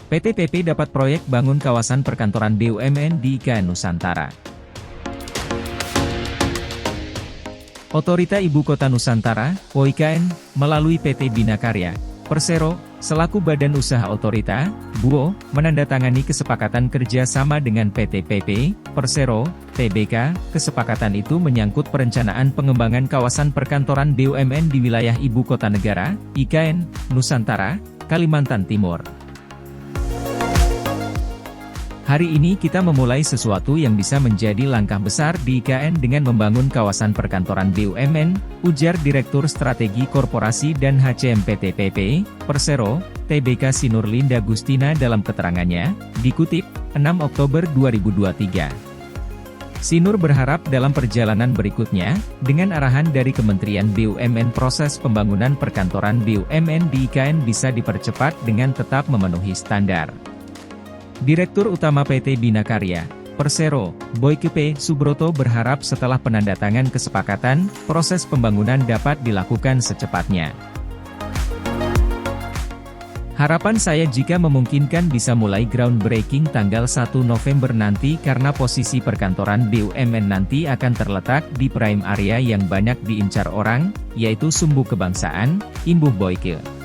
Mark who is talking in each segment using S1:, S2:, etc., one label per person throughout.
S1: PT PP dapat proyek bangun kawasan perkantoran BUMN di IKN Nusantara. Otorita Ibu Kota Nusantara, OIKN, melalui PT Bina Karya, Persero, selaku badan usaha otorita, BUO, menandatangani kesepakatan kerja sama dengan PT PP, Persero, TBK. Kesepakatan itu menyangkut perencanaan pengembangan kawasan perkantoran BUMN di wilayah Ibu Kota Negara, IKN, Nusantara, Kalimantan Timur. Hari ini kita memulai sesuatu yang bisa menjadi langkah besar di IKN dengan membangun kawasan perkantoran BUMN, ujar Direktur Strategi Korporasi dan HCM PT PP, Persero, TBK Sinur Linda Gustina dalam keterangannya, dikutip, 6 Oktober 2023. Sinur berharap dalam perjalanan berikutnya, dengan arahan dari Kementerian BUMN proses pembangunan perkantoran BUMN di IKN bisa dipercepat dengan tetap memenuhi standar. Direktur Utama PT Bina Karya, Persero, Boyke P. Subroto berharap setelah penandatangan kesepakatan, proses pembangunan dapat dilakukan secepatnya. Harapan saya jika memungkinkan bisa mulai groundbreaking tanggal 1 November nanti karena posisi perkantoran BUMN nanti akan terletak di prime area yang banyak diincar orang, yaitu Sumbu Kebangsaan, imbuh Boyke.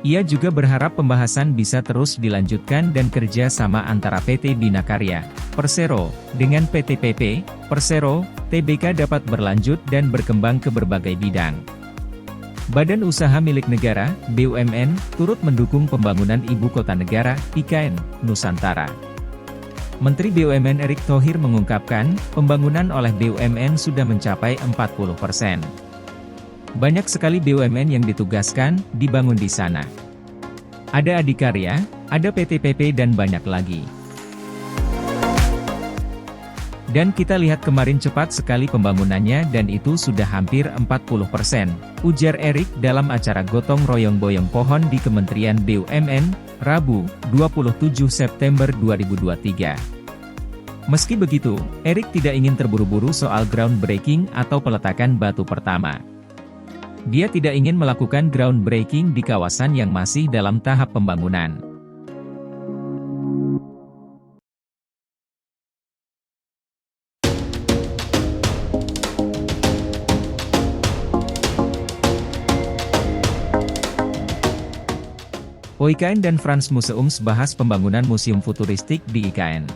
S1: Ia juga berharap pembahasan bisa terus dilanjutkan dan kerja sama antara PT Bina Karya, Persero, dengan PT PP, Persero, TBK dapat berlanjut dan berkembang ke berbagai bidang. Badan Usaha Milik Negara, BUMN, turut mendukung pembangunan Ibu Kota Negara, IKN, Nusantara. Menteri BUMN Erick Thohir mengungkapkan, pembangunan oleh BUMN sudah mencapai 40%. Banyak sekali BUMN yang ditugaskan, dibangun di sana. Ada Adikarya, ada PT PP dan banyak lagi. Dan kita lihat kemarin cepat sekali pembangunannya dan itu sudah hampir 40%, ujar Erick dalam acara gotong royong boyong pohon di Kementerian BUMN, Rabu, 27 September 2023. Meski begitu, Erick tidak ingin terburu-buru soal groundbreaking atau peletakan batu pertama. Dia tidak ingin melakukan groundbreaking di kawasan yang masih dalam tahap pembangunan. OIKN dan Frans Museums bahas pembangunan museum futuristik di IKN.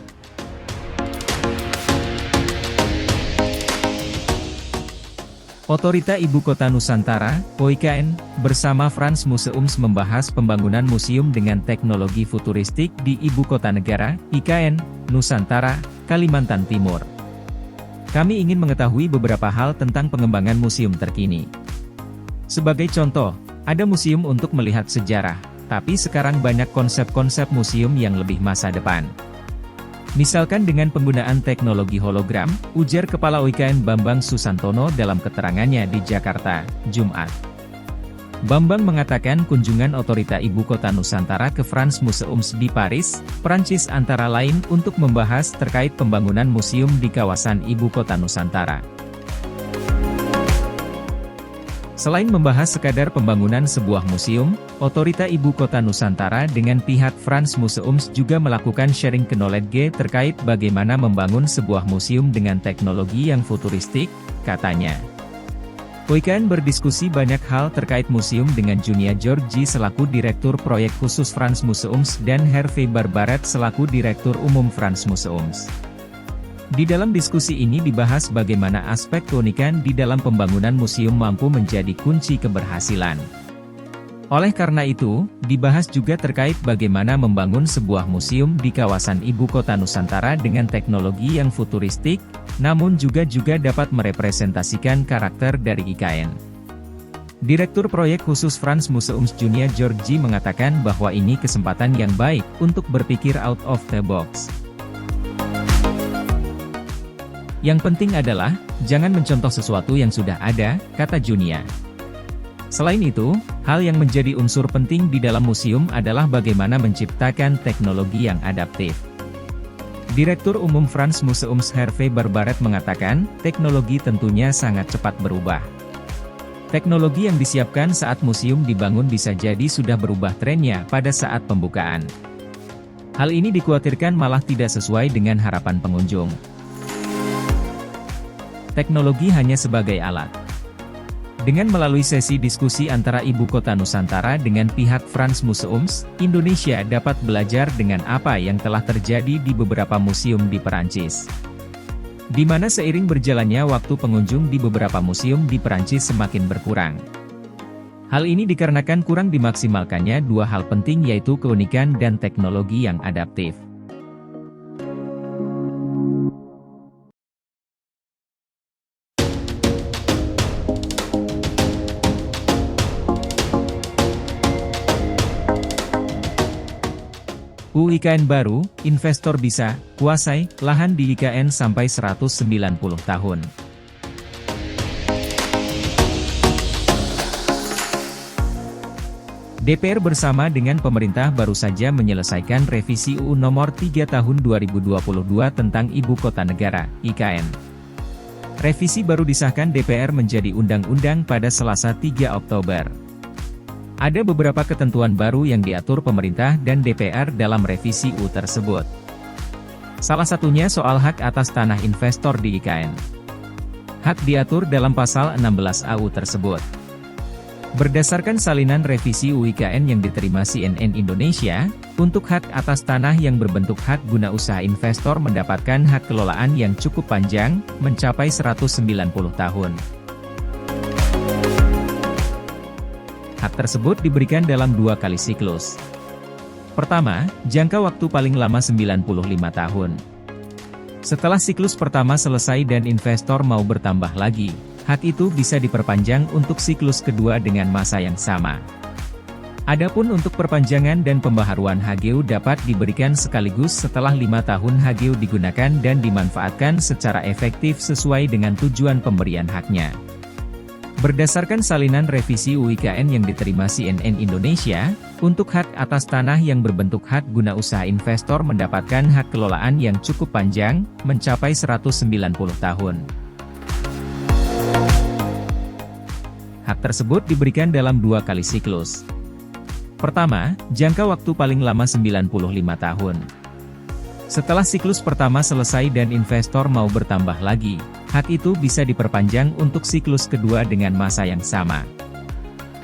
S1: Otorita Ibu Kota Nusantara, OIKN, bersama Frans Museums membahas pembangunan museum dengan teknologi futuristik di Ibu Kota Negara, IKN, Nusantara, Kalimantan Timur. Kami ingin mengetahui beberapa hal tentang pengembangan museum terkini. Sebagai contoh, ada museum untuk melihat sejarah, tapi sekarang banyak konsep-konsep museum yang lebih masa depan. Misalkan dengan penggunaan teknologi hologram, ujar Kepala OIKN Bambang Susantono dalam keterangannya di Jakarta, Jumat. Bambang mengatakan kunjungan Otorita Ibu Kota Nusantara ke Frans Museums di Paris, Prancis antara lain untuk membahas terkait pembangunan museum di kawasan Ibu Kota Nusantara. Selain membahas sekadar pembangunan sebuah museum, Otorita Ibu Kota Nusantara dengan pihak Frans Museums juga melakukan sharing knowledge terkait bagaimana membangun sebuah museum dengan teknologi yang futuristik, katanya. OIKN berdiskusi banyak hal terkait museum dengan Junia Georgi selaku Direktur Proyek Khusus Frans Museums dan Hervé Barbaret selaku Direktur Umum Frans Museums. Di dalam diskusi ini dibahas bagaimana aspek keunikan di dalam pembangunan museum mampu menjadi kunci keberhasilan. Oleh karena itu, dibahas juga terkait bagaimana membangun sebuah museum di kawasan Ibu Kota Nusantara dengan teknologi yang futuristik, namun juga dapat merepresentasikan karakter dari IKN. Direktur Proyek Khusus Frans Museums Junia Georgi mengatakan bahwa ini kesempatan yang baik untuk berpikir out of the box. Yang penting adalah, jangan mencontoh sesuatu yang sudah ada, kata Junia. Selain itu, hal yang menjadi unsur penting di dalam museum adalah bagaimana menciptakan teknologi yang adaptif. Direktur Umum Frans Museums Hervé Barbaret mengatakan, teknologi tentunya sangat cepat berubah. Teknologi yang disiapkan saat museum dibangun bisa jadi sudah berubah trennya pada saat pembukaan. Hal ini dikhawatirkan malah tidak sesuai dengan harapan pengunjung. Teknologi hanya sebagai alat. Dengan melalui sesi diskusi antara Ibu Kota Nusantara dengan pihak France Museums, Indonesia dapat belajar dengan apa yang telah terjadi di beberapa museum di Perancis. Di mana seiring berjalannya waktu pengunjung di beberapa museum di Perancis semakin berkurang. Hal ini dikarenakan kurang dimaksimalkannya dua hal penting yaitu keunikan dan teknologi yang adaptif. UIKN baru, investor bisa kuasai lahan di IKN sampai 190 tahun. DPR bersama dengan pemerintah baru saja menyelesaikan revisi UU Nomor 3 Tahun 2022 tentang Ibu Kota Negara, IKN. Revisi baru disahkan DPR menjadi undang-undang pada Selasa 3 Oktober. Ada beberapa ketentuan baru yang diatur pemerintah dan DPR dalam revisi UU tersebut. Salah satunya soal hak atas tanah investor di IKN. Hak diatur dalam pasal 16 AU tersebut. Berdasarkan salinan revisi UU IKN yang diterima CNN Indonesia, untuk hak atas tanah yang berbentuk hak guna usaha investor mendapatkan hak kelolaan yang cukup panjang, mencapai 190 tahun. Hak tersebut diberikan dalam 2 kali siklus. Pertama, jangka waktu paling lama 95 tahun. Setelah siklus pertama selesai dan investor mau bertambah lagi, hak itu bisa diperpanjang untuk siklus kedua dengan masa yang sama. Adapun untuk perpanjangan dan pembaharuan HGU dapat diberikan sekaligus setelah 5 tahun HGU digunakan dan dimanfaatkan secara efektif sesuai dengan tujuan pemberian haknya. Berdasarkan salinan revisi UU IKN yang diterima CNN Indonesia, untuk hak atas tanah yang berbentuk hak guna usaha investor mendapatkan hak kelolaan yang cukup panjang, mencapai 190 tahun. Hak tersebut diberikan dalam 2 kali siklus. Pertama, jangka waktu paling lama 95 tahun. Setelah siklus pertama selesai dan investor mau bertambah lagi, hak itu bisa diperpanjang untuk siklus kedua dengan masa yang sama.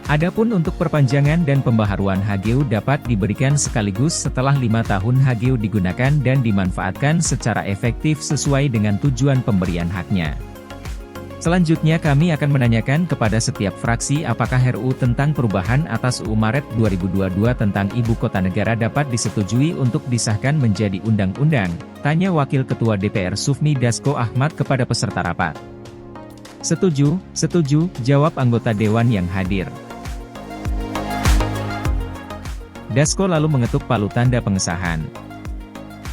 S1: Adapun untuk perpanjangan dan pembaharuan HGU dapat diberikan sekaligus setelah 5 tahun HGU digunakan dan dimanfaatkan secara efektif sesuai dengan tujuan pemberian haknya. Selanjutnya kami akan menanyakan kepada setiap fraksi apakah RUU tentang perubahan atas UU Maret 2022 tentang Ibu Kota Negara dapat disetujui untuk disahkan menjadi undang-undang, tanya Wakil Ketua DPR Sufmi Dasko Ahmad kepada peserta rapat. Setuju, jawab anggota Dewan yang hadir. Dasko lalu mengetuk palu tanda pengesahan.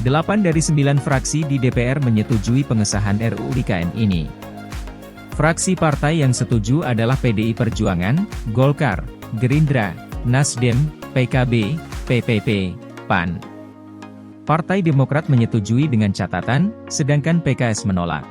S1: 8 dari 9 fraksi di DPR menyetujui pengesahan RUU IKN ini. Fraksi partai yang setuju adalah PDI Perjuangan, Golkar, Gerindra, Nasdem, PKB, PPP, PAN. Partai Demokrat menyetujui dengan catatan, sedangkan PKS menolak.